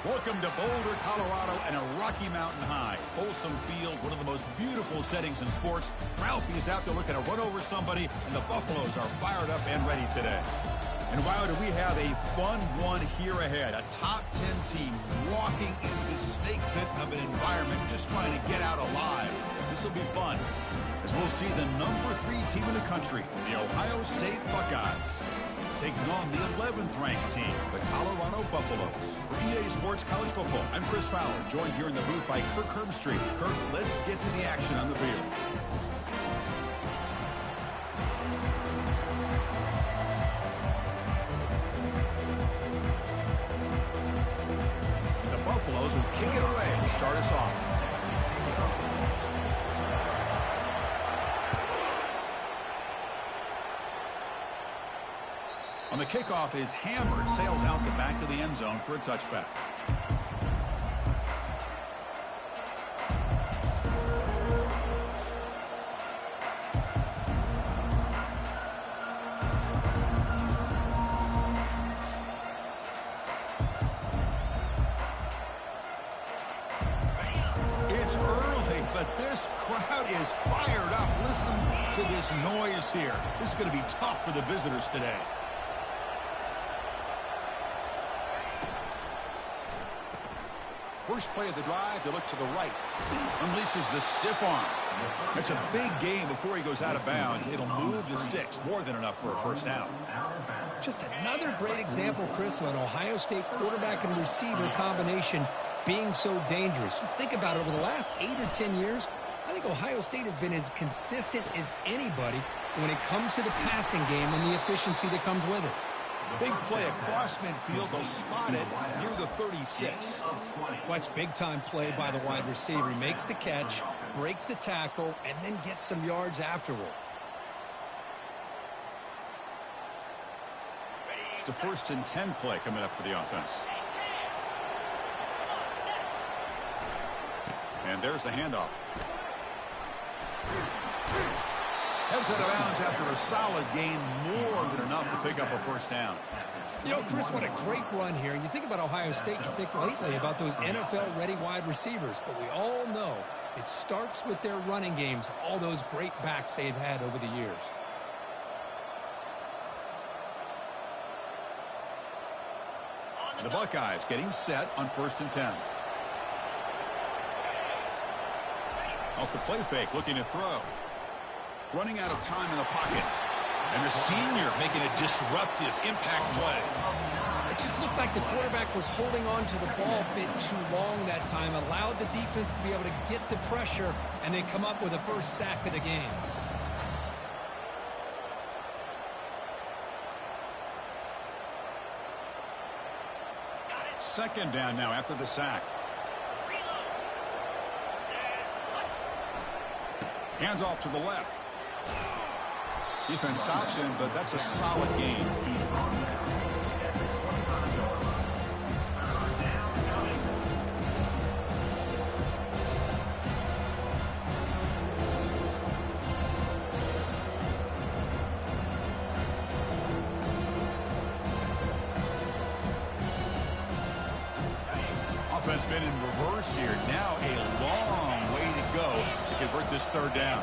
Welcome to Boulder, Colorado, and a Rocky Mountain high. Folsom Field, one of the most beautiful settings in sports. Ralphie is out there looking to run over somebody, and the Buffaloes are fired up and ready today. And wow, do we have a fun one here ahead. A top 10 team walking into this snake pit of an environment, just trying to get out alive. This will be fun, as we'll see the number 3 team in the country, the Ohio State Buckeyes, taking on the 11th ranked team, the Colorado Buffaloes. For EA Sports College Football, I'm Chris Fowler, joined here in the booth by Kirk Herbstreit. Kirk, let's get to the action on the field. And the Buffaloes will kick it away to start us off. On the kickoff is hammered, sails out the back of the end zone for a touchback. It's early, but this crowd is fired up. Listen to this noise here. This is going to be tough for the visitors today. First play of the drive, they look to the right. Unleashes the stiff arm. That's a big gain before he goes out of bounds. It'll move the sticks. More than enough for a first down. Just another great example, Chris, of an Ohio State quarterback and receiver combination being so dangerous. You think about it, over the last 8 or 10 years, I think Ohio State has been as consistent as anybody when it comes to the passing game and the efficiency that comes with it. Big play across midfield. They'll spot it near the 36. Watch big-time play by the wide receiver. He makes the catch, breaks the tackle, and then gets some yards afterward. It's a 1st and 10 play coming up for the offense. And there's the handoff. Heads out of bounds after a solid gain, more than enough to pick up a first down. You know, Chris, what a great run here. And you think about Ohio State, you think lately about those NFL-ready wide receivers. But we all know it starts with their running games, all those great backs they've had over the years. The Buckeyes getting set on 1st and 10. Off the play fake, looking to throw. Running out of time in the pocket. And the senior making a disruptive impact play. It just looked like the quarterback was holding on to the ball a bit too long that time, allowed the defense to be able to get the pressure, and then come up with a first sack of the game. Second down now after the sack. Hands off to the left. Defense stops him, but that's a solid gain. Offense been in reverse here. Now a long way to go to convert this 3rd down.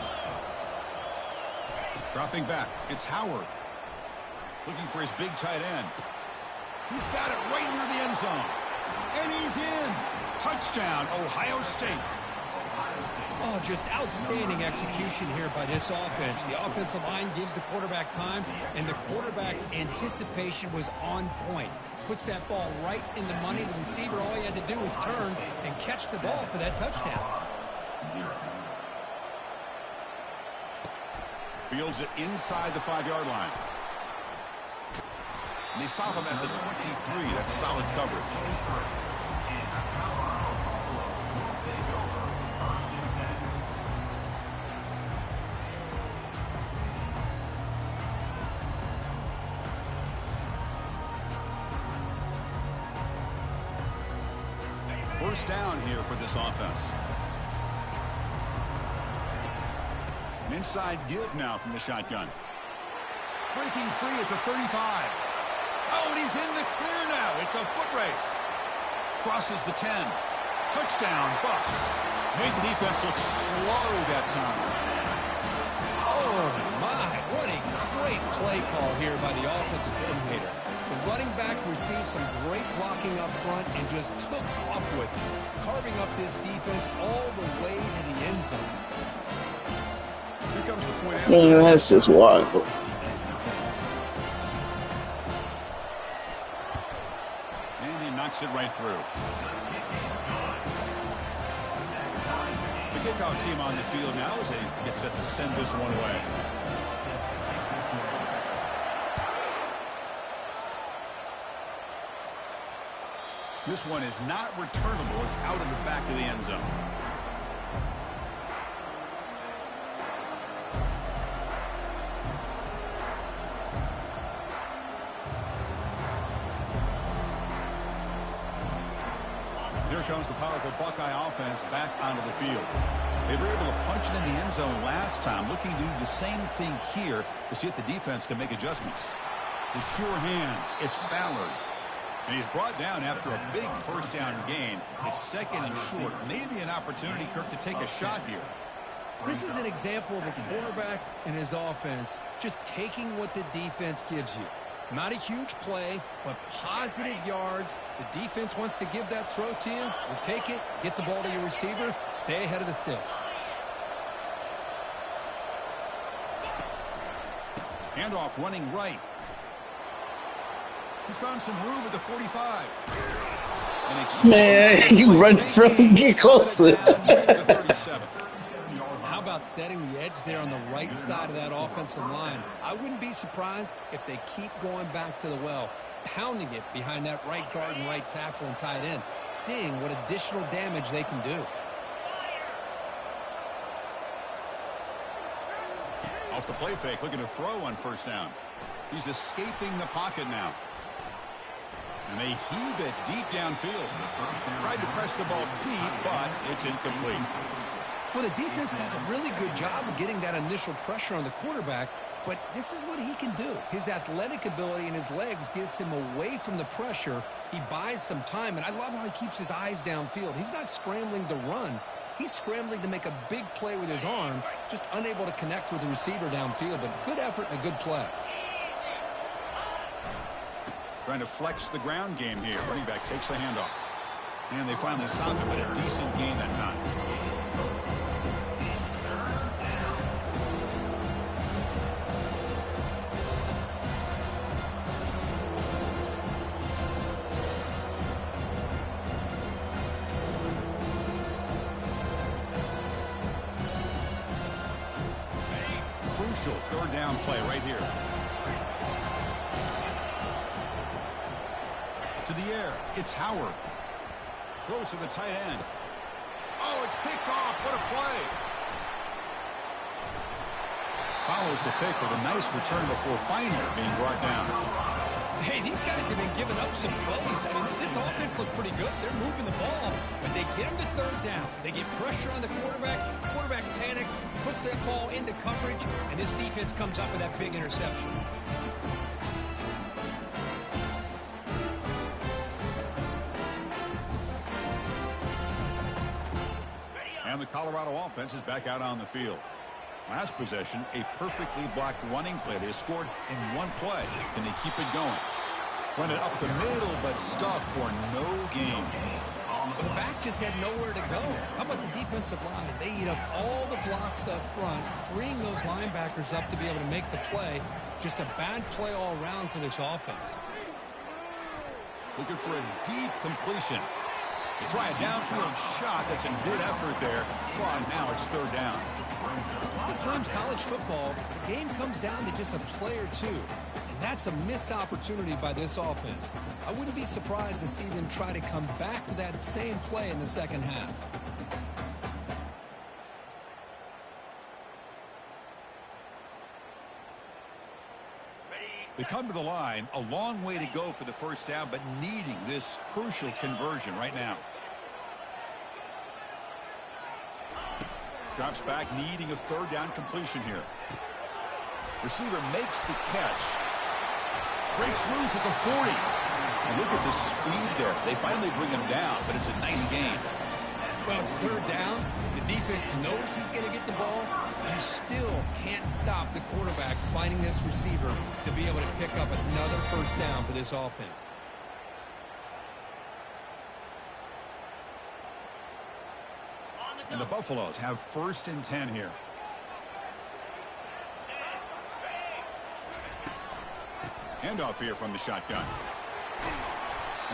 Dropping back, it's Howard. Looking for his big tight end. He's got it right near the end zone. And he's in. Touchdown, Ohio State. Oh, just outstanding execution here by this offense. The offensive line gives the quarterback time, and the quarterback's anticipation was on point. Puts that ball right in the money. The receiver, all he had to do was turn and catch the ball for that touchdown. Fields it inside the 5-yard line. And they stop him at the 23. That's solid coverage. First down here for this offense. An inside give now from the shotgun. Breaking free at the 35. Oh, and he's in the clear now. It's a foot race. Crosses the 10. Touchdown, Buffs. Made the defense look slow that time. Oh, my. What a great play call here by the offensive coordinator. The running back received some great blocking up front and just took off with it, carving up this defense all the way to the end zone. Here comes the point after. Man, that's just wild. And he knocks it right through. The kickoff team on the field now as they get set to send this one away. This one is not returnable. It's out of the back of the end zone. Here comes the powerful Buckeye offense back onto the field. They were able to punch it in the end zone last time, looking to do the same thing here to see if the defense can make adjustments. The sure hands. It's Ballard. And he's brought down after a big first down gain. It's second and short. Maybe an opportunity, Kirk, to take a shot here. This is an example of a quarterback and his offense just taking what the defense gives you. Not a huge play, but positive yards. The defense wants to give that throw to you. You take it, get the ball to your receiver, stay ahead of the sticks. Handoff running right. He's found some room at the 45. Man, you run from get closer. How about setting the edge there on the right side of that offensive line? I wouldn't be surprised if they keep going back to the well, pounding it behind that right guard and right tackle and tight end, seeing what additional damage they can do. Off the play fake, looking to throw on first down. He's escaping the pocket now. And they heave it deep downfield. Tried to press the ball deep, but it's incomplete. Well, the defense does a really good job of getting that initial pressure on the quarterback, but this is what he can do. His athletic ability and his legs gets him away from the pressure. He buys some time, and I love how he keeps his eyes downfield. He's not scrambling to run. He's scrambling to make a big play with his arm, just unable to connect with the receiver downfield, but good effort and a good play. Trying to flex the ground game here. Running back takes the handoff. And they finally stop him, but a decent gain that time. Crucial third down play right here. To the air, it's Howard. Throws to the tight end. Oh, it's picked off. What a play. Follows the pick with a nice return before finally being brought down. Hey, these guys have been giving up some plays. I mean, this offense looked pretty good. They're moving the ball, but they get them to third down. They get pressure on the quarterback. Quarterback panics, puts that ball into coverage, and this defense comes up with that big interception. And the Colorado offense is back out on the field. Last possession, a perfectly blocked running play. They scored in one play. Can they keep it going? Run it up the middle, but stuffed for no gain. The back just had nowhere to go. How about the defensive line? They eat up all the blocks up front, freeing those linebackers up to be able to make the play. Just a bad play all around for this offense. Looking for a deep completion. They try a downfield shot. That's a good effort there. But now it's third down. A lot of times college football, the game comes down to just a play or two. And that's a missed opportunity by this offense. I wouldn't be surprised to see them try to come back to that same play in the second half. They come to the line, a long way to go for the first down, but needing this crucial conversion right now. Drops back, needing a third down completion here. Receiver makes the catch. Breaks loose at the 40. And look at the speed there. They finally bring him down, but it's a nice gain. Well, it's third down. The defense knows he's going to get the ball. You still can't stop the quarterback finding this receiver to be able to pick up another first down for this offense. And the Buffaloes have 1st and 10 here. Handoff here from the shotgun.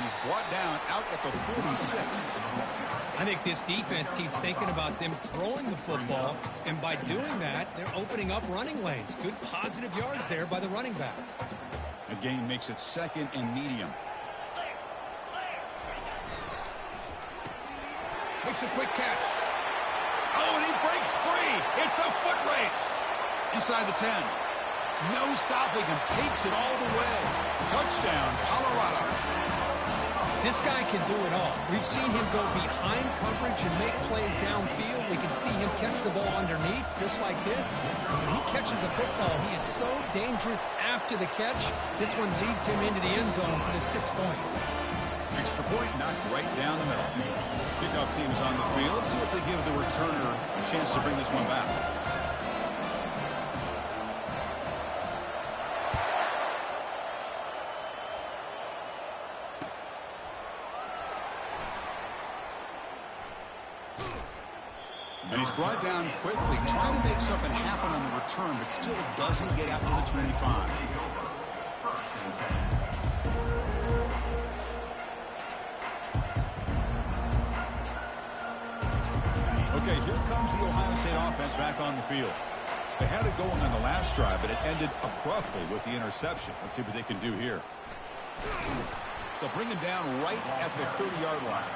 He's brought down out at the 46. I think this defense keeps thinking about them throwing the football, and by doing that, they're opening up running lanes. Good positive yards there by the running back. The gain makes it 2nd and medium. Makes a quick catch. Oh, and he breaks free. It's a foot race. Inside the 10. No stopping him. Takes it all the way. Touchdown, Colorado. This guy can do it all. We've seen him go behind coverage and make plays downfield. We can see him catch the ball underneath, just like this. When he catches a football, he is so dangerous after the catch. This one leads him into the end zone for the 6 points. Extra point knocked right down the middle. Kickoff team is on the field. Let's see if they give the returner a chance to bring this one back. And he's brought down quickly, trying to make something happen on the return, but still doesn't get out to the 25. Okay, here comes the Ohio State offense back on the field. They had it going on the last drive, but it ended abruptly with the interception. Let's see what they can do here. They'll bring him down right at the 30-yard line.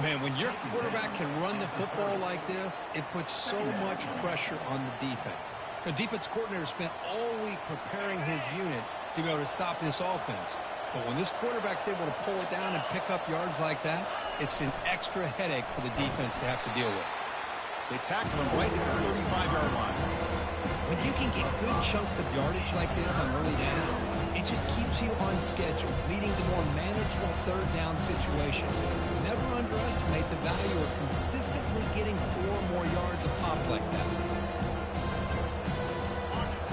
Man, when your quarterback can run the football like this, it puts so much pressure on the defense. The defense coordinator spent all week preparing his unit to be able to stop this offense. But when this quarterback's able to pull it down and pick up yards like that, it's an extra headache for the defense to have to deal with. They tackle him right at the 35-yard line. When you can get good chunks of yardage like this on early downs, it just keeps you on schedule, leading to more manageable third down situations. Never underestimate the value of consistently getting 4 more yards a pop like that.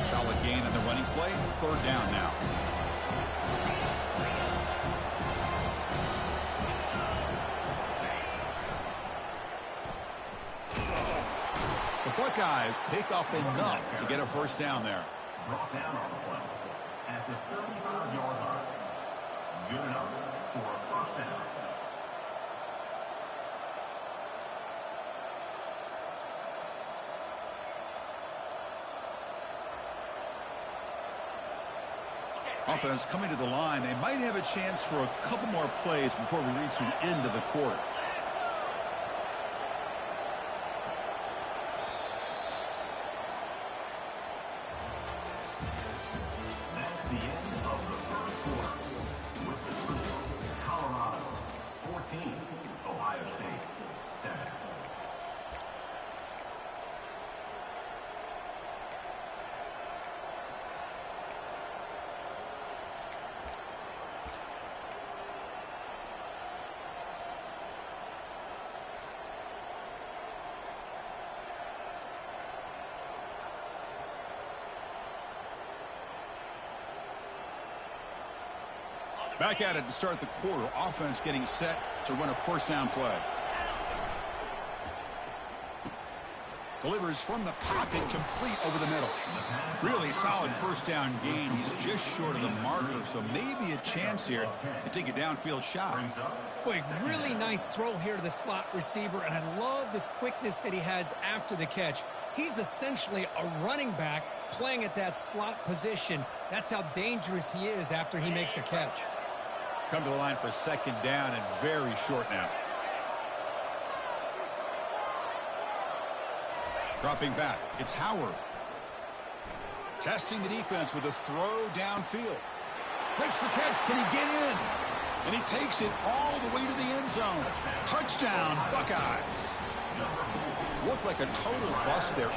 Solid gain on the running play. Third down now. The Buckeyes pick up enough to get a first down there. Brought down on the play at the 35-yard line. Good enough for a first down. Offense coming to the line. They might have a chance for a couple more plays before we reach the end of the quarter. That's the end of the first quarter. With the score, Colorado 14, Ohio State 7. Back at it to start the quarter. Offense getting set to run a first down play. Delivers from the pocket, complete over the middle. Really solid first down gain. He's just short of the marker, so maybe a chance here to take a downfield shot. Boy, really nice throw here to the slot receiver, and I love the quickness that he has after the catch. He's essentially a running back playing at that slot position. That's how dangerous he is after he makes a catch. Come to the line for second down and very short now. Dropping back, it's Howard. Testing the defense with a throw downfield. Makes the catch, can he get in? And he takes it all the way to the end zone. Touchdown, Buckeyes. looked like a total bust there.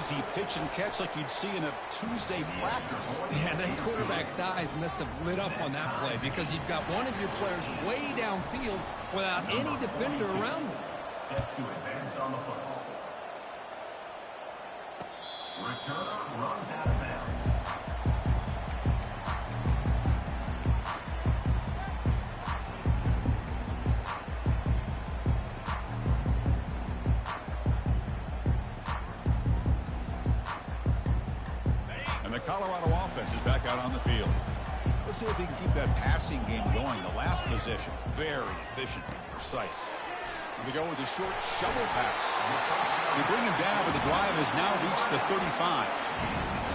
Easy pitch and catch like you'd see in a Tuesday practice. Yeah, that quarterback's eyes must have lit up on that play because you've got one of your players way downfield without any defender around them. Set to advance on the football. Returner runs out of bounds. The Colorado offense is back out on the field. Let's see if he can keep that passing game going. The last possession, very efficient and precise. And they go with a short shovel pass. They bring him down, but the drive has now reached the 35.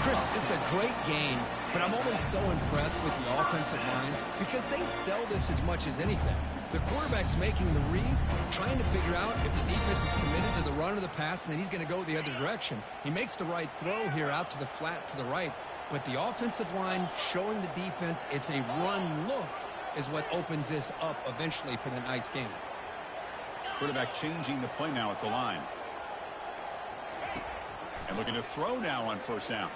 Chris, it's a great game, but I'm always so impressed with the offensive line because they sell this as much as anything. The quarterback's making the read, trying to figure out if the defense is committed to the run or the pass, and then he's going to go the other direction. He makes the right throw here out to the flat to the right, but the offensive line showing the defense it's a run look is what opens this up eventually for the nice game. Quarterback changing the play now at the line. And looking to throw now on first down.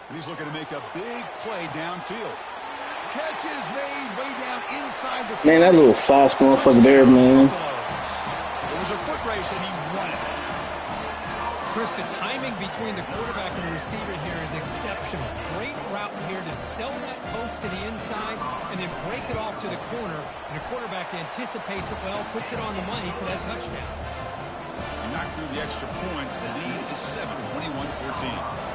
And he's looking to make a big play downfield. Catch is made way down inside the... Man, that little fast motherfucker there, man. It was a foot race and he won it. Chris, the timing between the quarterback and the receiver here is exceptional. Great route here to sell that post to the inside and then break it off to the corner. And the quarterback anticipates it well, puts it on the money for that touchdown. He knocked through the extra point. The lead is 7, 21-14.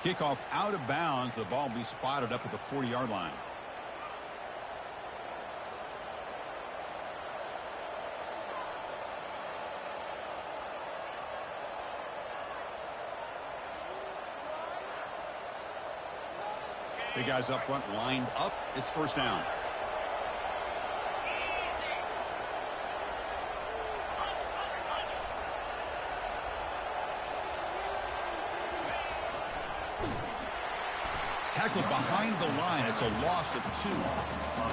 Kickoff out of bounds. The ball will be spotted up at the 40-yard line. Big guys up front lined up. It's first down. Tackled behind the line. It's a loss of 2.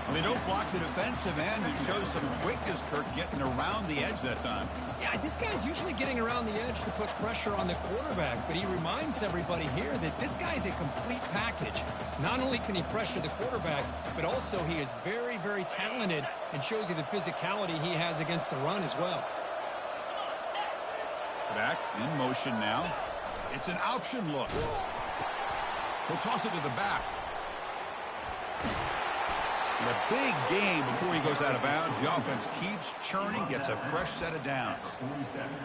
And they don't block the defensive end. It shows some quickness, Kirk, getting around the edge that time. Yeah, this guy's usually getting around the edge to put pressure on the quarterback, but he reminds everybody here that this guy's a complete package. Not only can he pressure the quarterback, but also he is very, very talented and shows you the physicality he has against the run as well. Back in motion now. It's an option look. He'll toss it to the back. And a big game before he goes out of bounds. The offense keeps churning, gets a fresh set of downs.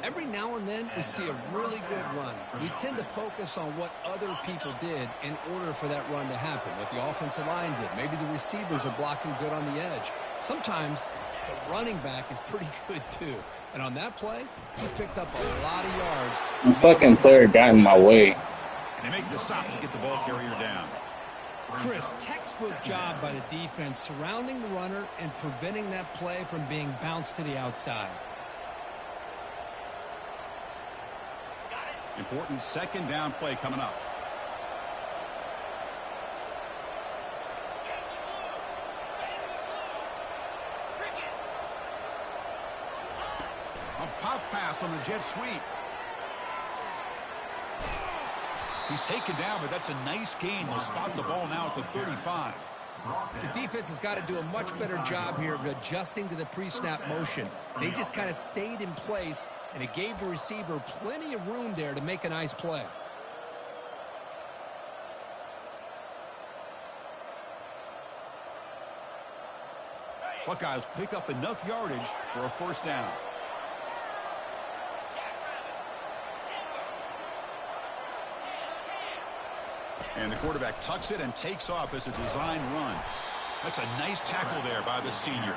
Every now and then we see a really good run. We tend to focus on what other people did in order for that run to happen, what the offensive line did. Maybe the receivers are blocking good on the edge. Sometimes the running back is pretty good too. And on that play, he picked up a lot of yards. The fucking player got in my way. And they make the stop to get the ball carrier down. Chris, textbook job by the defense surrounding the runner and preventing that play from being bounced to the outside. Important second down play coming up. A pop pass on the jet sweep. He's taken down, but that's a nice gain. They'll spot the ball now at the 35. The defense has got to do a much better job here of adjusting to the pre-snap motion. They just kind of stayed in place, and it gave the receiver plenty of room there to make a nice play. Buckeyes pick up enough yardage for a first down. And the quarterback tucks it and takes off as a design run. That's a nice tackle there by the senior.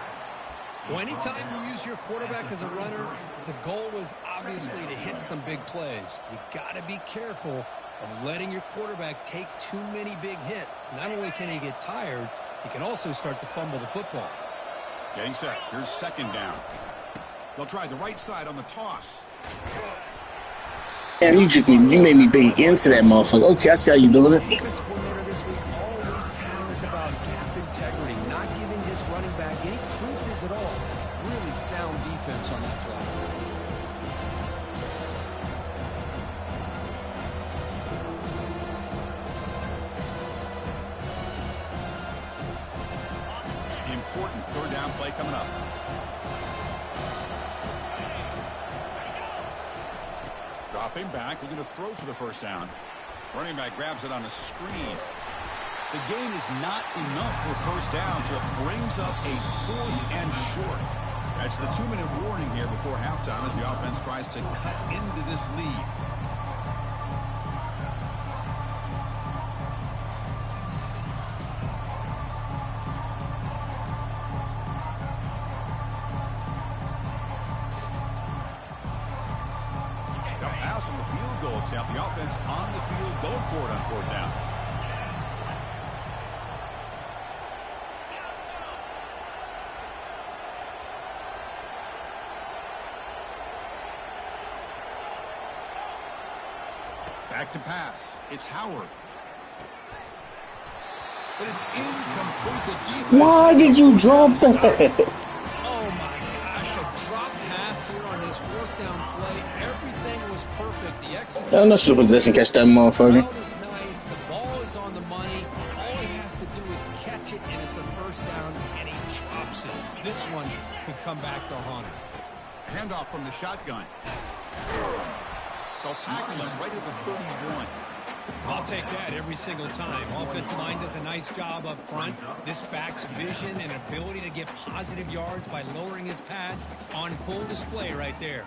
Well, anytime you use your quarterback as a runner, the goal is obviously to hit some big plays. You got to be careful of letting your quarterback take too many big hits. Not only can he get tired, he can also start to fumble the football. Getting set. Here's second down. They'll try the right side on the toss. Damn, you made me big into that motherfucker. Okay, I see how you doing it. Defense coordinator this week all week telling us about gap integrity, not giving this running back any creases at all. Really sound defense on that play. Important third down play coming up. Dropping back, looking to throw for the first down. Running back grabs it on a screen. The gain is not enough for first down, so it brings up a 4th and short. That's the 2-minute warning here before halftime as the offense tries to cut into this lead. The pass on the field goal attempt. The offense on the field going for it on 4th down. Back to pass. It's Howard. But it's incomplete. The defense. Why did you drop that? Oh my gosh, a drop pass here on this 4th down play. Everything was perfect. The execution. I'm not sure position catch that motherfucker. The route is nice. The ball is on the money. All he has to do is catch it, and it's a first down, and he drops it. This one could come back to haunt him. Handoff from the shotgun. They'll tackle him right at the 31. I'll take that every single time. Offensive line does a nice job up front. This back's vision and ability to get positive yards by lowering his pads on full display right there.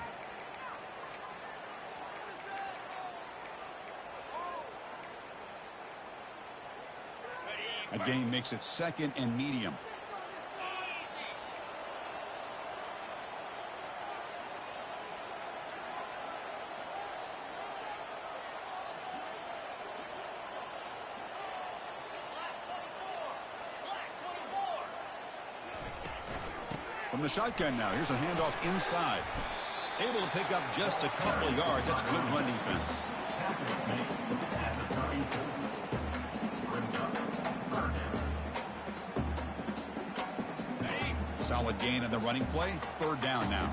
A gain makes it 2nd and medium. From the shotgun now, here's a handoff inside. Able to pick up just a couple of yards. That's good run defense. Solid gain in the running play. 3rd down now.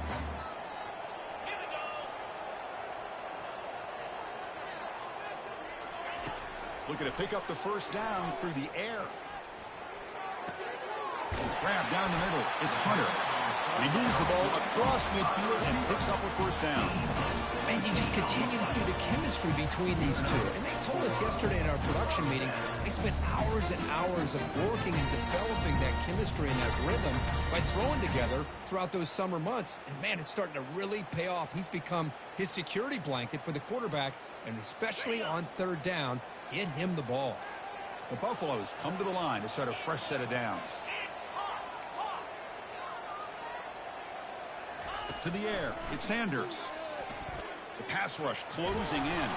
Looking to pick up the first down through the air. Grab down the middle. It's Hunter. And he moves the ball across midfield and picks up a first down. Man, you just continue to see the chemistry between these two. And they told us yesterday in our production meeting, they spent hours and hours of working and developing that chemistry and that rhythm by throwing together throughout those summer months. And, man, it's starting to really pay off. He's become his security blanket for the quarterback, and especially on 3rd down, get him the ball. The Buffaloes come to the line to start a fresh set of downs. To the air, it's Sanders. The pass rush closing in.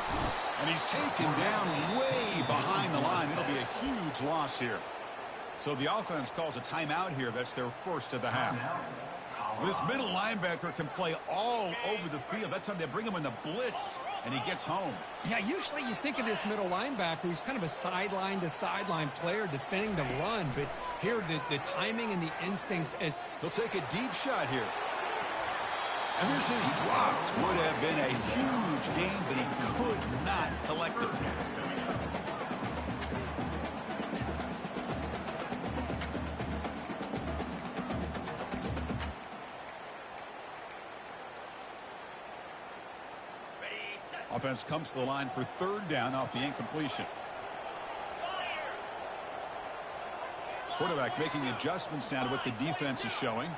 And he's taken down way behind the line. It'll be a huge loss here. So the offense calls a timeout here. That's their first of the half. This middle linebacker can play all over the field. That's time they bring him in the blitz, and he gets home. Yeah, usually you think of this middle linebacker who's kind of a sideline-to-sideline player defending the run. But here, the timing and the instincts as... He'll take a deep shot here. And this is dropped. Would have been a huge game, but he could not collect it. Offense comes to the line for 3rd down off the incompletion. Quarterback making adjustments down to what the defense is showing.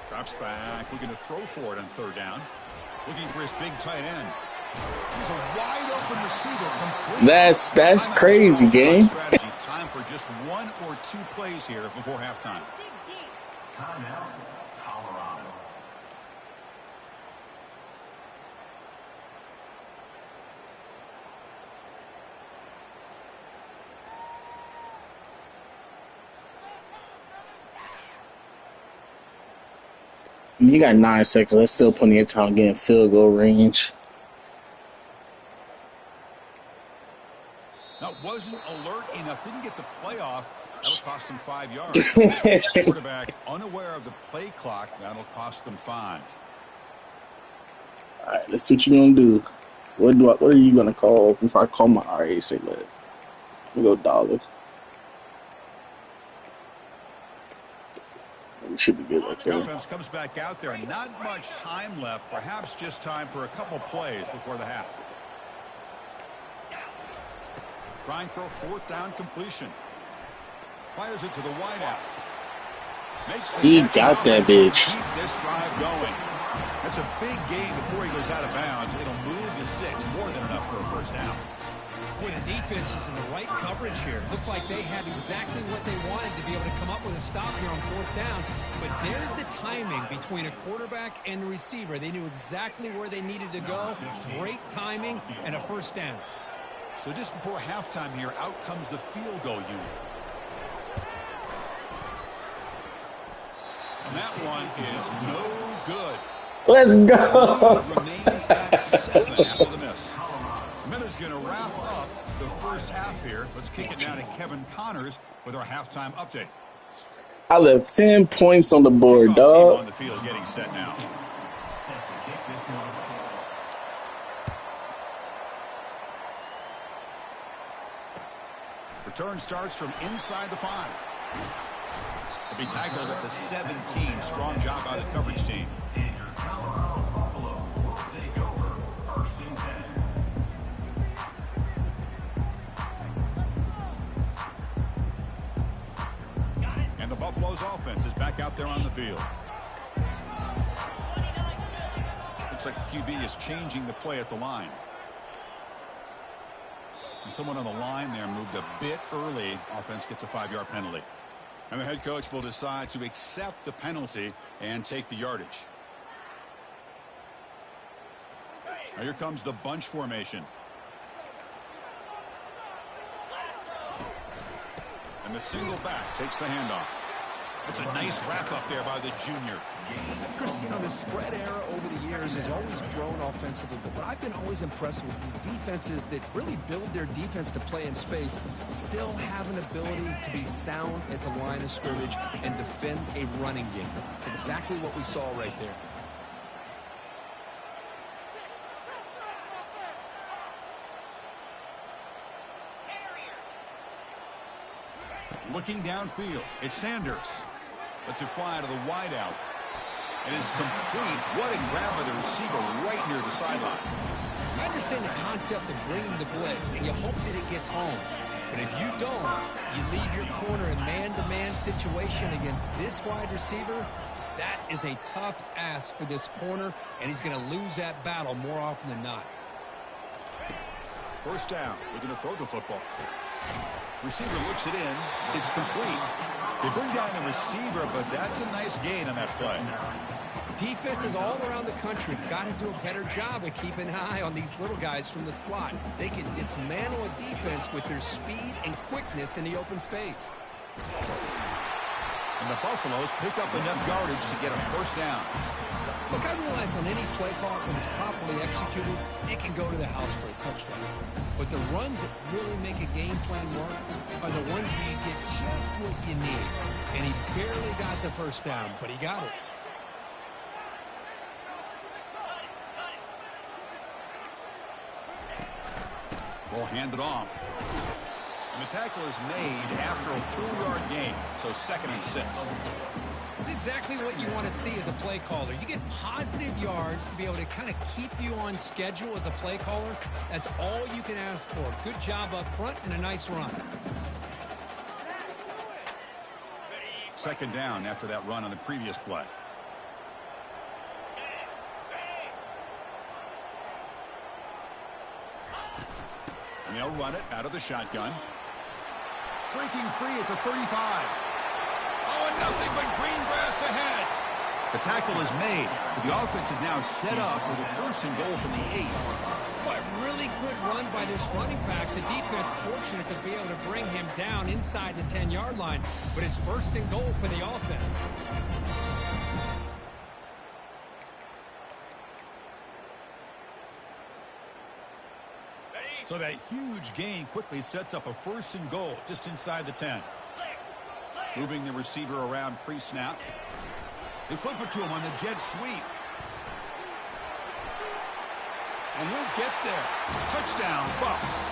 Drops back, looking to throw for it on 3rd down. Looking for his big tight end. He's a wide open receiver. Complete. That's crazy, gang. Time for just 1 or 2 plays here before halftime. Timeout, Colorado. You got 9 seconds. That's still plenty of time getting field goal range. wasn't alert enough, didn't get the play off. That'll cost them 5 yards. Quarterback unaware of the play clock. That'll cost them 5. All right, let's see what you're gonna do. What are you gonna call if I call my RA? Say let me go dollars. We should be good right The there. offense comes back out there. Not much time left. Perhaps just time for a couple plays before the half. Trying for a 4th down completion. Fires it to the wideout. He got that bitch. Keep this drive going. That's a big gain before he goes out of bounds. It'll move the sticks more than enough for a first down. Boy, the defense is in the right coverage here. Looked like they had exactly what they wanted to be able to come up with a stop here on 4th down. But there's the timing between a quarterback and the receiver. They knew exactly where they needed to go. Great timing and a first down. So just before halftime here, out comes the field goal unit. And that one is no good. Let's go. Remains at 7 after the miss. Miller's going to wrap up the first half here. Let's kick it down to Kevin Connors with our halftime update. I left 10 points on the board, Kickoff team dog. on the field getting set now. Return starts from inside the 5. He'll be tackled at the 17. Strong job by the coverage team. And the Buffalo's offense is back out there on the field. Looks like the QB is changing the play at the line. And someone on the line there moved a bit early. Offense gets a 5-yard penalty. And the head coach will decide to accept the penalty and take the yardage. Now here comes the bunch formation. And the single back takes the handoff. That's a nice wrap up there by the junior. Chris, you know, the spread era over the years has always grown offensively, but I've been always impressed with the defenses that really build their defense to play in space, still have an ability to be sound at the line of scrimmage and defend a running game. It's exactly what we saw right there. Looking downfield, it's Sanders. Lets it fly to the wideout. It is complete. What a grab by the receiver right near the sideline. I understand the concept of bringing the blitz, and you hope that it gets home. But if you don't, you leave your corner in man-to-man situation against this wide receiver. That is a tough ask for this corner, and he's going to lose that battle more often than not. First down. We're going to throw the football. Receiver looks it in. It's complete. They bring down the receiver, but that's a nice gain on that play. Defenses all around the country have got to do a better job of keeping an eye on these little guys from the slot. They can dismantle a defense with their speed and quickness in the open space. And the Buffaloes pick up enough yardage to get a first down. Look, I realize on any play call, when it's properly executed, it can go to the house for a touchdown. But the runs that really make a game plan work are the ones where you get just what you need. And he barely got the first down, but he got it. Ball handed off. And the tackle is made after a 4-yard gain, so 2nd and 6. It's exactly what you want to see as a play caller. You get positive yards to be able to kind of keep you on schedule as a play caller. That's all you can ask for. Good job up front and a nice run. 2nd down after that run on the previous play. And they'll run it out of the shotgun. Breaking free at the 35. Oh, and nothing but green grass ahead. The tackle is made, but the offense is now set up with a 1st and goal from the 8. But really good run by this running back. The defense fortunate to be able to bring him down inside the 10-yard line, but it's 1st and goal for the offense. So that huge gain quickly sets up a 1st and goal just inside the 10. Moving the receiver around pre-snap. They flip it to him on the jet sweep. And he'll get there. Touchdown, Buffs.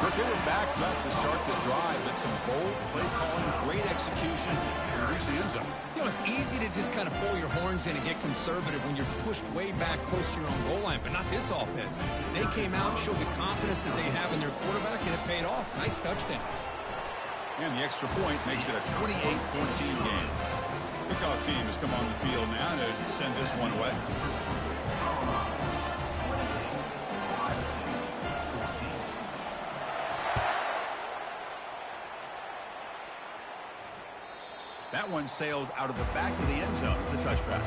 But they were backed up to start the drive, but some bold play calling, great execution, and reach the end zone. You know, it's easy to just kind of pull your horns in and get conservative when you're pushed way back close to your own goal line, but not this offense. They came out and showed the confidence that they have in their quarterback, and it paid off. Nice touchdown. And the extra point makes it a 28-14 game. Kickoff team has come on the field now to send this one away. That one sails out of the back of the end zone with the touchback.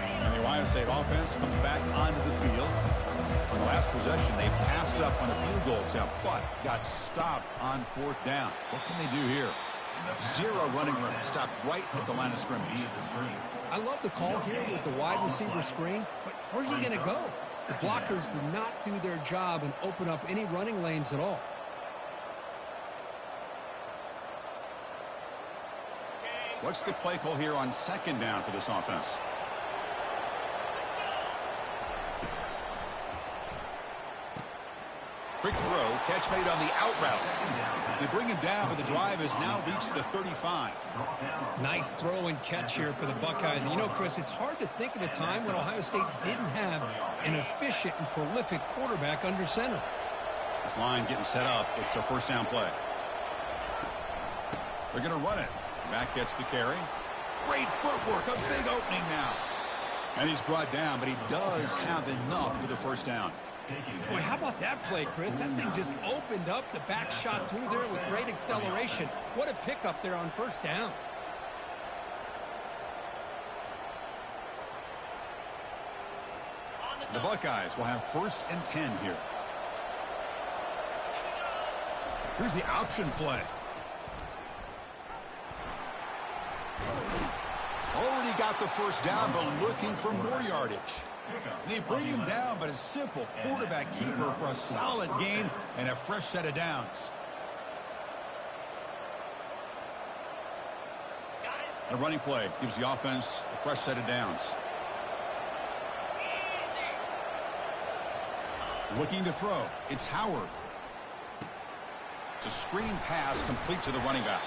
And the Ohio State offense comes back onto the field. On the last possession, they passed up on a field goal attempt, but got stopped on 4th down. What can they do here? 0 running room. Stopped right at the line of scrimmage. I love the call here with the wide receiver screen, but where's he going to go? The blockers do not do their job and open up any running lanes at all. What's the play call here on 2nd down for this offense? Quick throw, catch made on the out route. They bring him down, but the drive has now reached the 35. Nice throw and catch here for the Buckeyes. And you know, Chris, it's hard to think of a time when Ohio State didn't have an efficient and prolific quarterback under center. This line getting set up. It's a 1st down play. They're going to run it. Back gets the carry. Great footwork. A big opening now. And he's brought down, but he does have enough for the 1st down. Boy, how about that play, Chris? That thing just opened up. The back shot through there with great acceleration. What a pickup there on 1st down. The Buckeyes will have 1st and 10 here. Here's the option play. Already got the 1st down, but looking for more yardage. They bring him down, but a simple quarterback keeper for a solid gain and a fresh set of downs. The running play gives the offense a fresh set of downs. Looking to throw. It's Howard. It's a screen pass complete to the running back.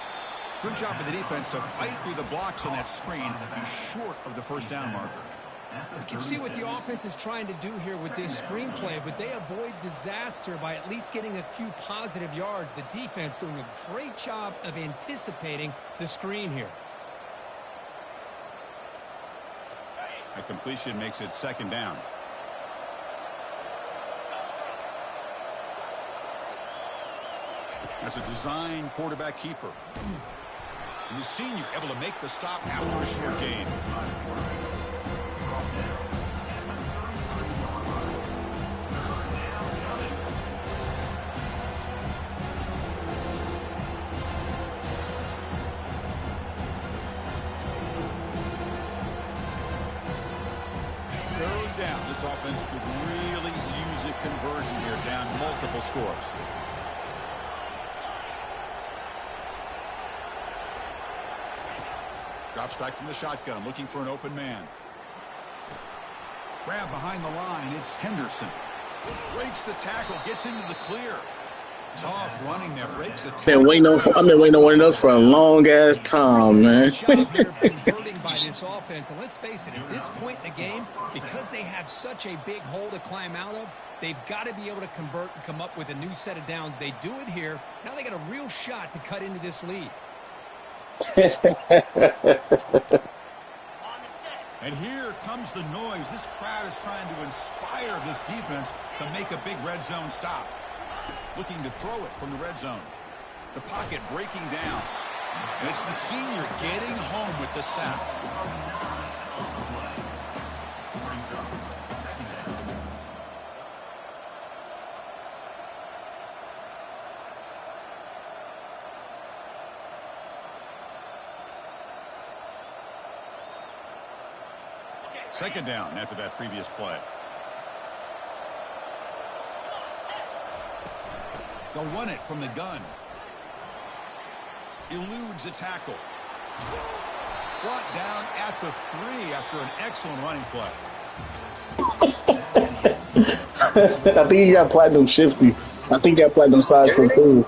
Good job of the defense to fight through the blocks on that screen. Be short of the 1st down marker. You can see what the offense is trying to do here with this screenplay, but they avoid disaster by at least getting a few positive yards. The defense doing a great job of anticipating the screen here. A completion makes it 2nd down. That's a design quarterback keeper. And the senior able to make the stop after a short gain. This offense could really use a conversion here, down multiple scores. Drops back from the shotgun, looking for an open man. Grab behind the line, it's Henderson. Breaks the tackle, gets into the clear. Tough running there, breaks the tackle. I've been waiting on one of those for a long ass time, man. Converting by this offense, and let's face it, at this point in the game, because they have such a big hole to climb out of, they've got to be able to convert and come up with a new set of downs. They do it here. Now they got a real shot to cut into this lead. And here comes the noise. This crowd is trying to inspire this defense to make a big red zone stop. Looking to throw it from the red zone. The pocket breaking down. And it's the senior getting home with the sack. Second down after that previous play. They'll run it from the gun. Eludes a tackle. Brought down at the 3 after an excellent running play. I think he got platinum shifty. I think he got platinum side so cool.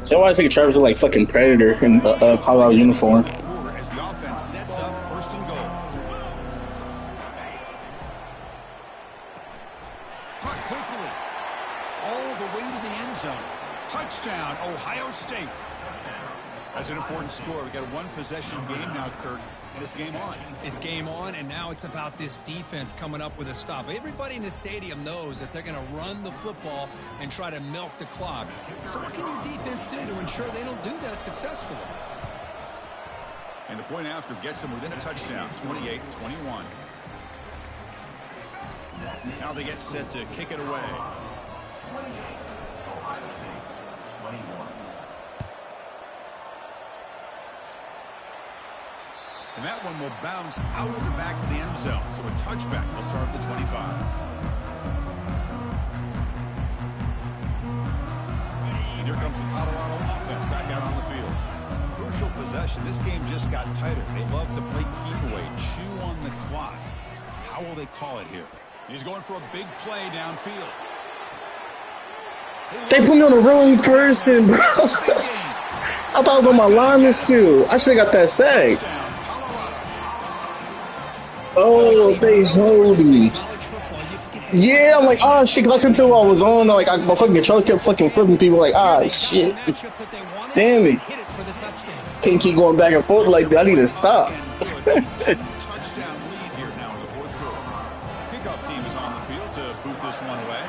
So why I think Travis is like fucking Predator in Colorado uniform. As the offense sets up 1st and goal. Caught quickly. All the way to the end zone. Touchdown, Ohio State. That's an important score. We got a 1-possession game now, Kirk, and it's game on. It's game on, and now it's about this defense coming up with a stop. Everybody in the stadium knows that they're going to run the football and try to milk the clock. So what can your defense do to ensure they don't do that successfully? And the point after gets them within a touchdown, 28-21. Now they get set to kick it away. And that one will bounce out of the back of the end zone. So a touchback will start at the 25. And here comes the Colorado offense back out on the field. Crucial possession. This game just got tighter. They love to play keep away, chew on the clock. How will they call it here? He's going for a big play downfield. They put me on the wrong person, bro. I thought it was on my lineman still. I should have got that sack. Oh, they hold me. Yeah, I'm like, oh shit, because I couldn't tell what I was on. Like, my fucking controller kept fucking flipping people, like, ah, shit. Damn it. Can't keep going back and forth like that. I need to stop. Touchdown lead here now in the 4th quarter. Kickoff team is on the field to boot this one away.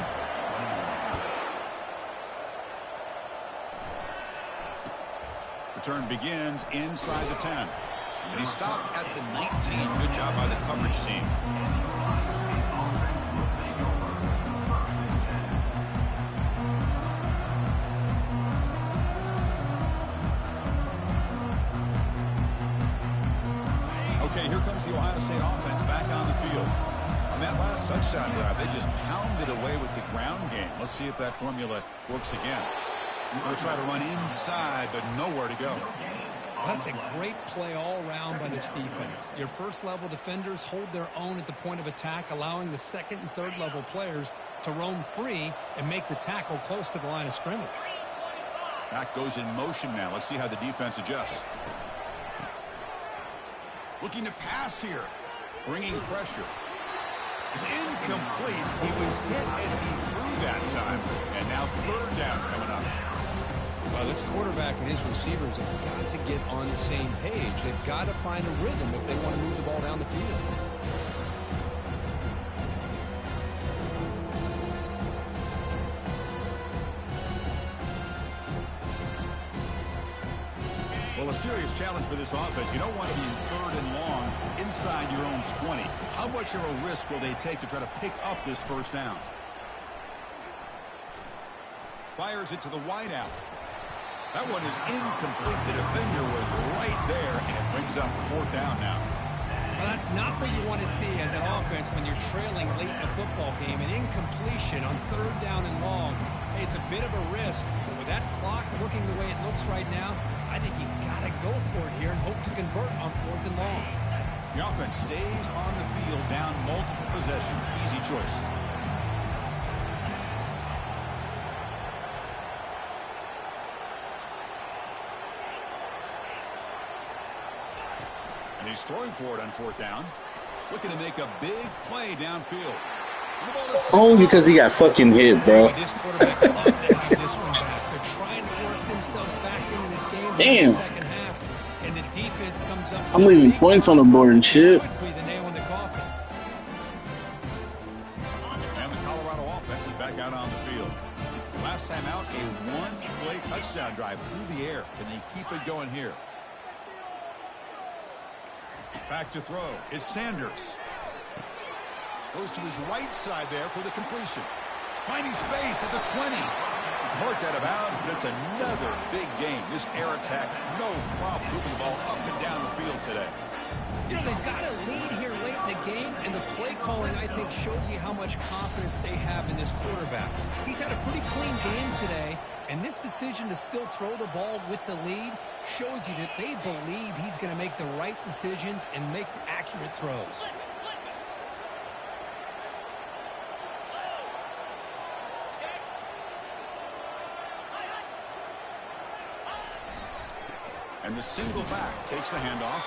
Return begins inside the 10. And he stopped at the 19. Good job by the coverage team. Okay, here comes the Ohio State offense back on the field. On that last touchdown drive, they just pounded away with the ground game. Let's see if that formula works again. They'll try to run inside, but nowhere to go. That's a great play all around by this defense. Your first-level defenders hold their own at the point of attack, allowing the second and third-level players to roam free and make the tackle close to the line of scrimmage. That goes in motion now. Let's see how the defense adjusts. Looking to pass here. Bringing pressure. It's incomplete. He was hit as he threw that time. And now 3rd down coming up. Well, this quarterback and his receivers have got to get on the same page. They've got to find a rhythm if they want to move the ball down the field. Well, a serious challenge for this offense. You don't want to be in 3rd and long inside your own 20. How much of a risk will they take to try to pick up this 1st down? Fires it to the wideout. That one is incomplete. The defender was right there, and it brings up 4th down now. Well, that's not what you want to see as an offense when you're trailing late in a football game. An incompletion on 3rd down and long. Hey, it's a bit of a risk, but with that clock looking the way it looks right now, I think you've got to go for it here and hope to convert on 4th and long. The offense stays on the field down multiple possessions. Easy choice. And he's throwing for it on 4th down. Looking to make a big play downfield. Only because he got fucking hit, bro. This quarterback loves to have this one back. They're trying to work themselves back into this game in the second half, and the defense comes up. I'm leaving points on the board and shit. Could be the nail in the coffin. And the Colorado offense is back out on the field. Last time out, a 1-play touchdown drive through the air. Can they keep it going here? Back to throw. It's Sanders. Goes to his right side there for the completion. Finding space at the 20. Marked out of bounds, but it's another big game. This air attack, no problem moving the ball up and down the field today. You know, they've got a lead here late in the game, and the play calling, I think, shows you how much confidence they have in this quarterback. He's had a pretty clean game today, and this decision to still throw the ball with the lead shows you that they believe he's going to make the right decisions and make accurate throws. And the single back takes the handoff.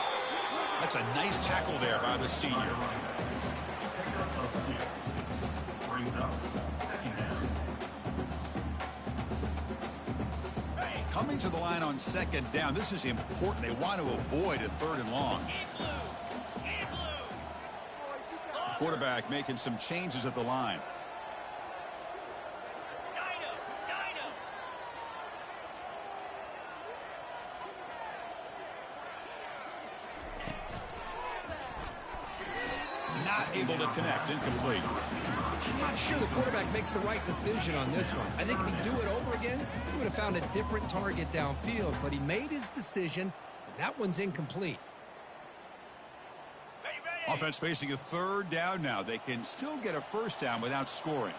That's a nice tackle there by the senior. Brings up second down. Coming to the line on second down, this is important. They want to avoid a third and long. Quarterback making some changes at the line. Not able to connect, incomplete. I'm not sure the quarterback makes the right decision on this one. I think if he'd do it over again, he would have found a different target downfield, but he made his decision, and that one's incomplete. Offense facing a third down now. They can still get a first down without scoring.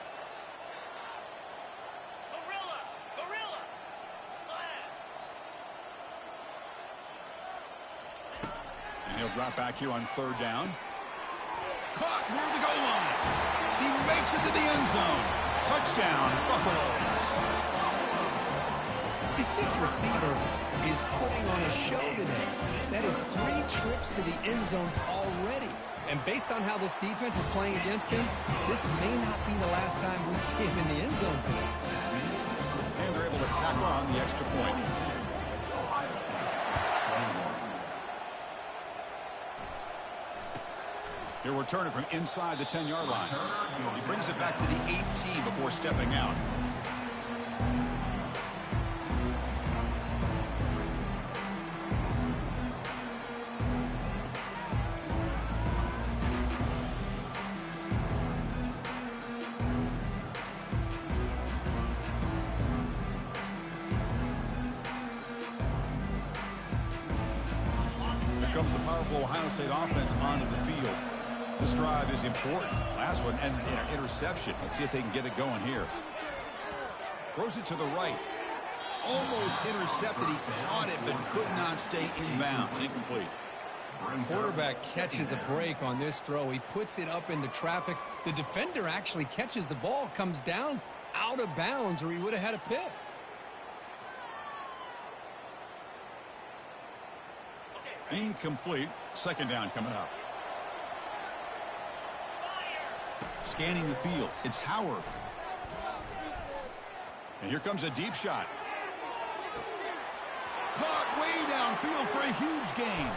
And he'll drop back here on third down. Caught near the goal line. He makes it to the end zone. Touchdown, Buffaloes. This receiver is putting on a show today. That is 3 trips to the end zone already. And based on how this defense is playing against him, this may not be the last time we see him in the end zone today. And they're able to tack on the extra point. He'll return it from inside the 10-yard line. He brings it back to the 18 before stepping out. Here comes the powerful Ohio State offense onto the field. This drive is important. Last one, and an interception. Let's see if they can get it going here. Throws it to the right. Almost intercepted. He caught it, but could not stay in bounds. Incomplete. Quarterback catches a break on this throw. He puts it up into traffic. The defender actually catches the ball, comes down out of bounds, or he would have had a pick. Incomplete. Second down coming up. Scanning the field. It's Howard. And here comes a deep shot. Caught way downfield for a huge gain.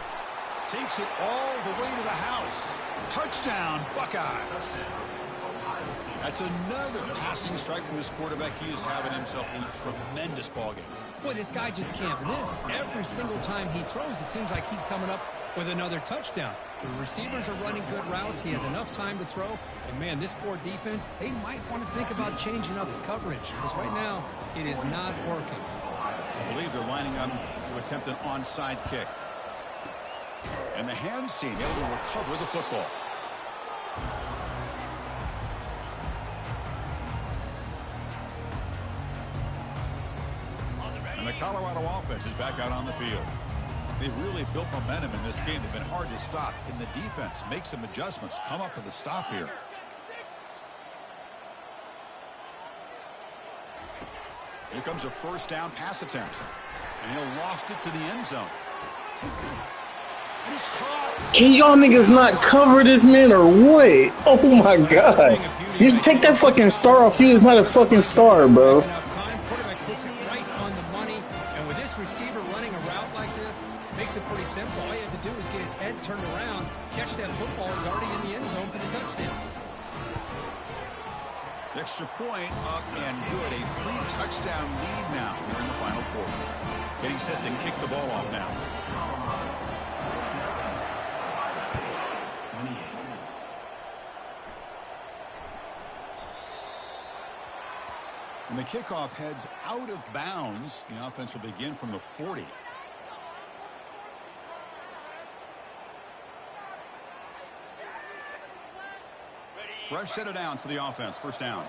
Takes it all the way to the house. Touchdown, Buckeyes. That's another passing strike from his quarterback. He is having himself a tremendous ballgame. Boy, this guy just can't miss. Every single time he throws, it seems like he's coming up with another touchdown. The receivers are running good routes. He has enough time to throw. And, man, this poor defense, they might want to think about changing up coverage because right now it is not working. I believe they're lining up to attempt an onside kick. And the hands team able to recover the football. And the Colorado offense is back out on the field. They've really built momentum in this game. They've been hard to stop. And the defense makes some adjustments. Come up with a stop here. Here comes a first down pass attempt. And he'll loft it to the end zone. And it's caught. And y'all niggas not cover this man or what? Oh my god. You should take that fucking star off you. It's not a fucking star, bro. Enough time. Quarterback puts it right on the money. And with this receiver running a route like this, makes it pretty simple. All you have to do is get his head turned around, catch that football. He's already in the end zone for the touchdown. Extra point up and good. A 3-touchdown lead now here in the final quarter. Getting set to kick the ball off now. And the kickoff heads out of bounds. The offense will begin from the 40. Fresh set of downs for the offense. First down.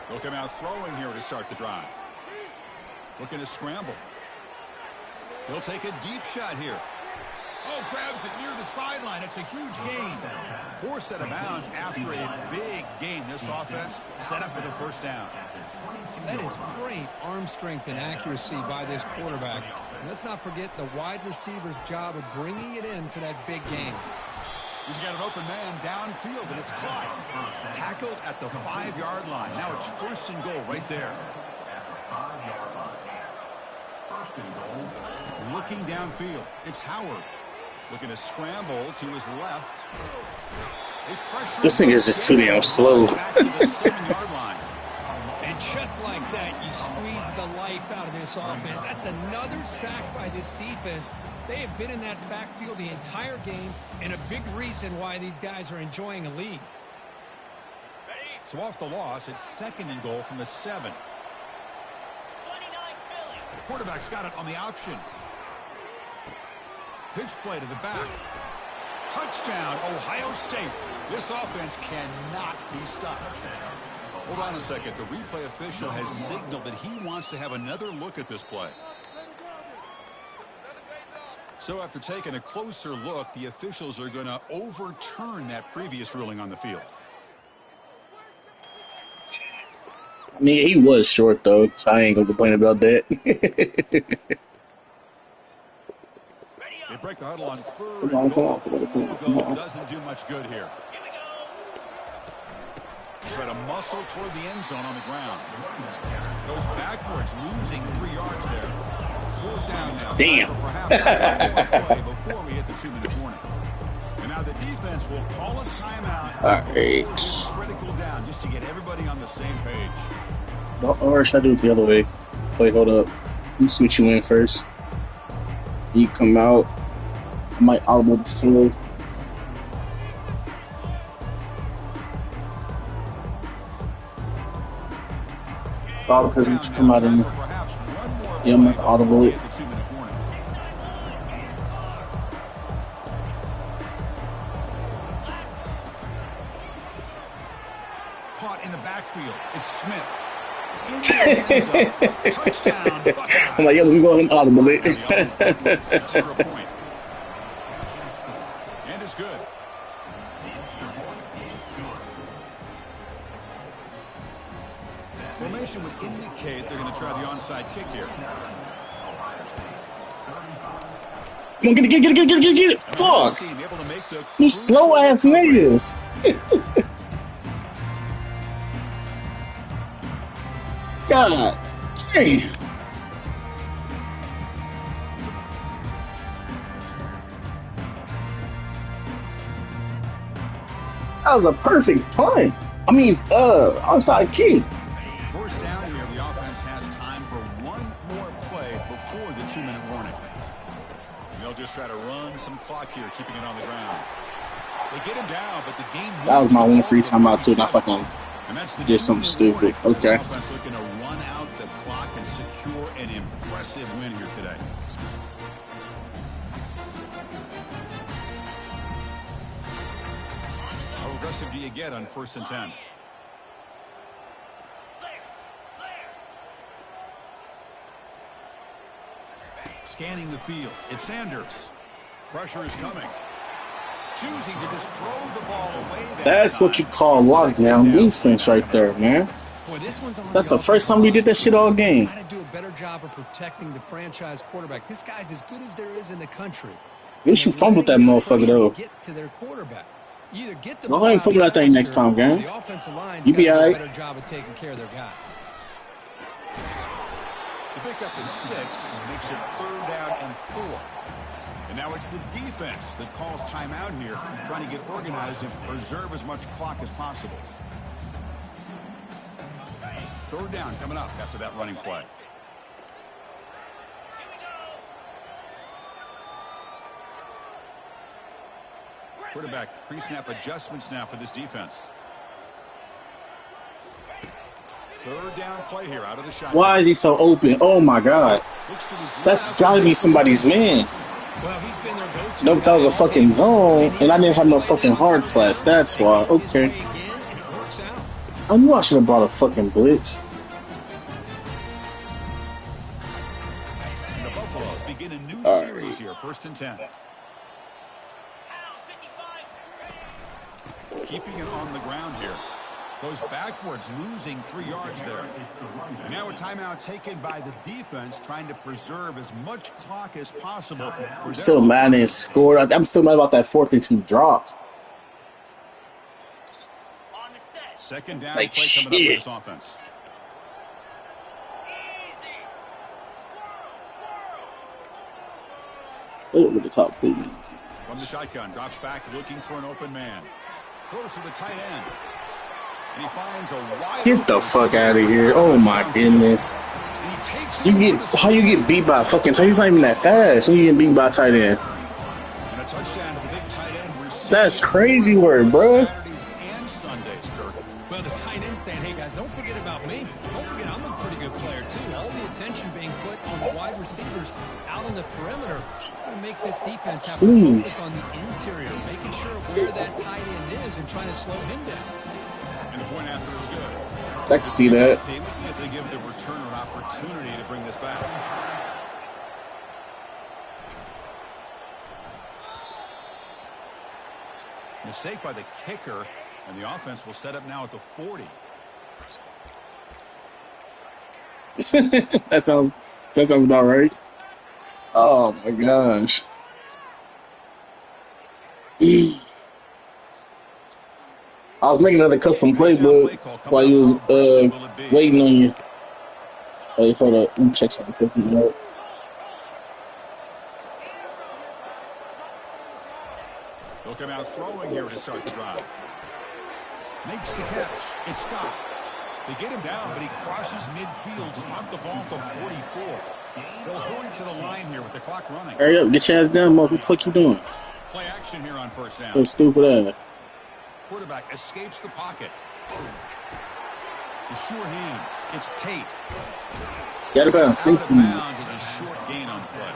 They'll come out throwing here to start the drive. Looking to scramble. He'll take a deep shot here. Oh, grabs it near the sideline. It's a huge gain. 4 set of bounds after a big gain. This offense set up with a first down. That is great arm strength and accuracy by this quarterback. And let's not forget the wide receiver's job of bringing it in for that big gain. He's got an open man downfield, and it's Clyde. Tackled at the 5-yard line. Now it's first and goal right there. Looking downfield, it's Howard. Looking to scramble to his left. This thing is just too damn slow. Back to the 7-yard line. And just like that, you squeeze the life out of this offense. That's another sack by this defense. They have been in that backfield the entire game, and a big reason why these guys are enjoying a lead. So off the loss, it's second and goal from the 7. The quarterback's got it on the option. Pitch play to the back. Touchdown, Ohio State. This offense cannot be stopped. Hold on a second. The replay official has signaled that he wants to have another look at this play. So after taking a closer look, the officials are going to overturn that previous ruling on the field. I mean, he was short, though, so I ain't going to complain about that. They break the huddle on third and goal. Field goal doesn't do much good here. Try to muscle toward the end zone on the ground. Goes backwards, losing 3 yards there. 4th down now. Damn. Perhaps one more play before we hit the 2-minute warning. And now the defense will call a timeout. All right. Critical down just to get everybody on the same page. Or should I do it the other way? Wait, hold up. Let me switch you in first. You come out. I might audible the flow. All because you come out and yeah, I'm not audible it. Caught in the backfield. It's Smith. Touchdown. I'm like, yeah, we go ahead and audible it. Extra point. And it's good. Formation would indicate they're going to try the onside kick here. Come on, get it. Fuck. You slow ass niggas. God damn. That was a perfect punt. I mean, onside kick. First down here, the offense has time for one more play before the 2-minute warning. And they'll just try to run some clock here, keeping it on the ground. They get him down, but the game. That was my one free time out too. Not fucking did something stupid. Okay. Offense looking to run out the clock and secure an impressive win here today. How aggressive do you get on 1st and 10? Scanning the field. It's Sanders. Pressure is coming. Choosing to just throw the ball away. That's what you call lockdown defense right there, man. Boy, this one's on. That's the first time we did that shit all game. Got to do a better job of protecting the franchise quarterback. This guy's as good as there is in the country. We should fumble that motherfucker though. Get to their quarterback. Either get the Go ahead and fumble that thing next time, gang. The offensive line You be alright. better job of taking care of their guy. The pickup is 6, makes it 3rd down and 4. And now it's the defense that calls timeout here, trying to get organized and preserve as much clock as possible. 3rd down coming up after that running play. Quarterback pre-snap adjustments now for this defense. Third down play here out of the shotgun. Why is he so open? Oh my God. That's gotta be somebody's man. Well, he's been their go-to. Nope, that was a fucking zone, and I didn't have no fucking hard flash. That's why. Okay. I knew I should have brought a fucking blitz. The Buffaloes begin a new series here, 1st and 10. Keeping it on the ground here. Goes backwards, losing 3 yards there. And now a timeout taken by the defense, trying to preserve as much clock as possible. I'm still mad they scored. I'm still mad about that 4th and 2 drop. Second down Like play coming up for this offense. Over the top, please. From the shotgun, drops back, looking for an open man. Throws to the tight end. And he finds a wide Get the fuck out of here. Oh my goodness. How you get beat by a fucking tight end? He's not even that fast. When you get beat by a tight end. And a touchdown to the big tight end. That's crazy word, bro. Saturdays and Sundays, Kirk. Well, the tight end saying, hey guys, don't forget about me. Don't forget I'm a pretty good player too. All the attention being put on the wide receivers out on the perimeter. It's going to make this defense have to focus on the interior, making sure where that tight end is and trying to slow him down. And the point after is good. I can see that. Let's see if they give the returner an opportunity to bring this back. Mistake by the kicker, and the offense will set up now at the 40. that sounds about right. Oh my gosh. I was making another custom playbook while you was waiting on you. Wait, hold up. Let me check something quickly. He'll come out throwing here to start the drive. Makes the catch. It's Scott. They get him down, but he crosses midfield. Spot the ball to 44. They'll hurry to the line here with the clock running. Hurry up. Get your ass down, motherfucker. What the fuck you doing? Play action here on 1st down. So stupid ass. Quarterback escapes the pocket. The sure hands. It's Tate. Get out of bounds. Out of bounds is a short gain on the play.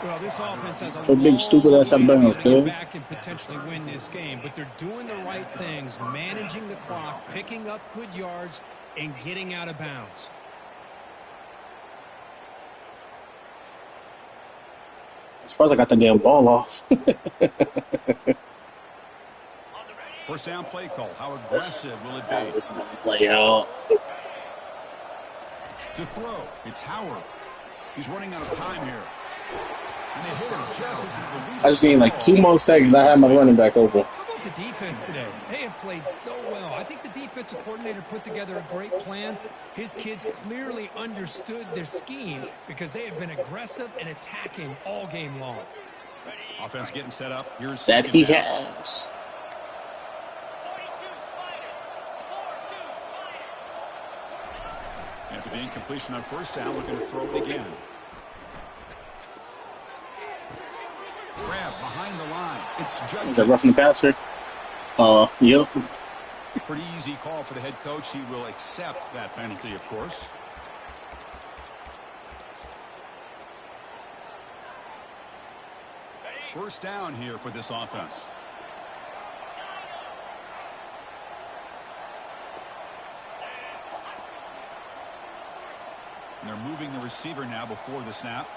Well, this offense has So big stupid ass out of bounds, to get kid. back and potentially win this game, but they're doing the right things, managing the clock, picking up good yards, and getting out of bounds. As far as I got the damn ball off. 1st down play call. How aggressive will it be? This is gonna play out. To throw, it's Howard. He's running out of time here. And they hit him just as he releases. I just need like 2 more seconds. I have my running back over. How about the defense today? They have played so well. I think the defensive coordinator put together a great plan. His kids clearly understood their scheme because they have been aggressive and attacking all game long. Offense getting set up. Here's That he down. has. After the incompletion on 1st down, we're going to throw it again. Grab behind the line. It's Judge. Is that roughing the passer? Yep. Pretty easy call for the head coach. He will accept that penalty, of course. First down here for this offense. And they're moving the receiver now before the snap.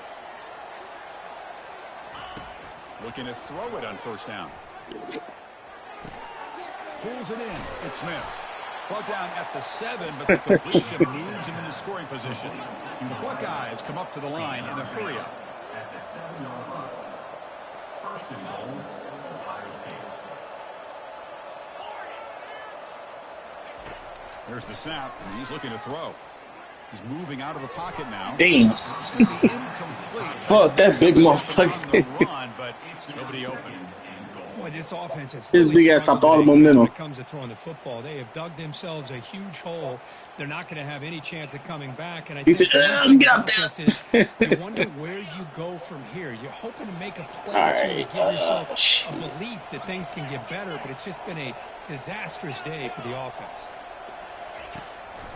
Looking to throw it on 1st down. Pulls it in. It's Smith. Brought down at the 7, but the completion moves him into scoring position. The Buckeyes come up to the line in the hurry-up. At the 7-yard line. 1st and goal, Ohio State. There's the snap, and he's looking to throw. He's moving out of the pocket now. Damn. It's going to be incomplete. Fuck that big motherfucker. Run, but nobody open. Boy, Boy, this offense has His really big ass stopped all the struggled today, Chris, when momentum. it comes to throwing the football. They have dug themselves a huge hole. They're not going to have any chance of coming back. And I He think said, the one thing get out about this is there. you wonder where you go from here. You're hoping to make a play All or two to right. give yourself a Shit. belief that things can get better, but it's just been a disastrous day for the offense.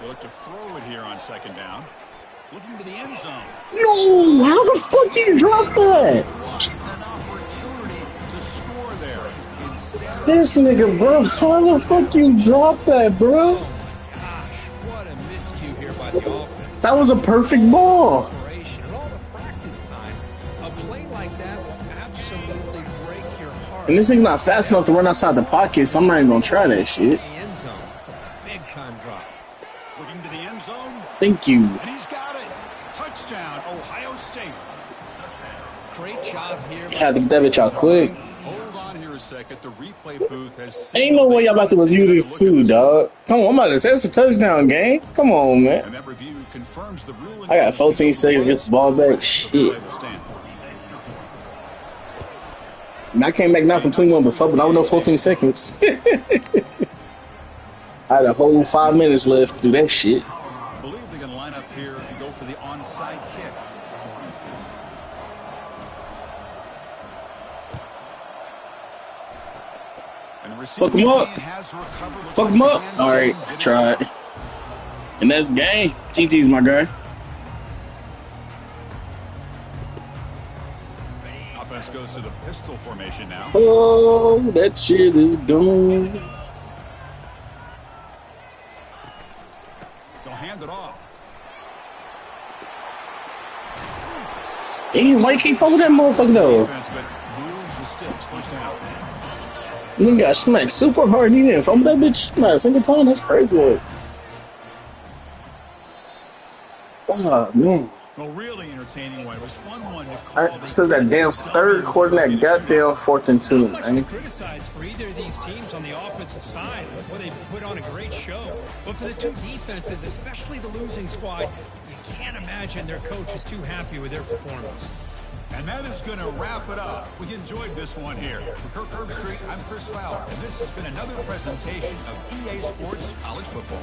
They look to throw it here on second down. Looking to the end zone. No, how the fuck do you drop that? What an opportunity to score there. Instead, This nigga, bro. How the fuck you drop that, bro? Oh, my gosh. What a miscue here by the offense. That was a perfect ball. And all the practice time, a play like that will absolutely break your heart. And this nigga not fast enough to run outside the pocket, so I'm not even gonna try that shit. The end zone. It's a big time drop. looking to the end zone. Thank you. And he's got it. Touchdown, Ohio State. Great job here. Had to get that bitch out quick. Hold on here a second. The replay booth has... Ain't no way y'all about to review this too, dog. Come on, I'm about to say it's a touchdown game. Come on, man. And that review confirms the ruling. I got 14 seconds to get the ball back. Shit. And I came back now from 21 before, but I was no 14 seconds. I had a whole 5 minutes left to do that shit. I believe they're going to line up here and go for the onside kick. And the Fuck him up. Fuck him up. All right, tried. And that's game. GG's my guy. Offense goes to the pistol formation now. Oh, that shit is gone. They'll hand it off. Damn, why you can't fuck with that motherfucker though? Defense, but moves the sticks. First down. You got smacked super hard. He didn't fumble that bitch not a single time. That's crazy work. Oh man. Well, really entertaining one. It was 1-1 to call. I still that damn third quarter, that goddamn 4th and 2. Much to criticize for either of these teams on the offensive side. Well, they put on a great show. But for the two defenses, especially the losing squad, you can't imagine their coach is too happy with their performance. And that is going to wrap it up. We enjoyed this one here. For Kirk Herbstreit, I'm Chris Fowler, and this has been another presentation of EA Sports College Football.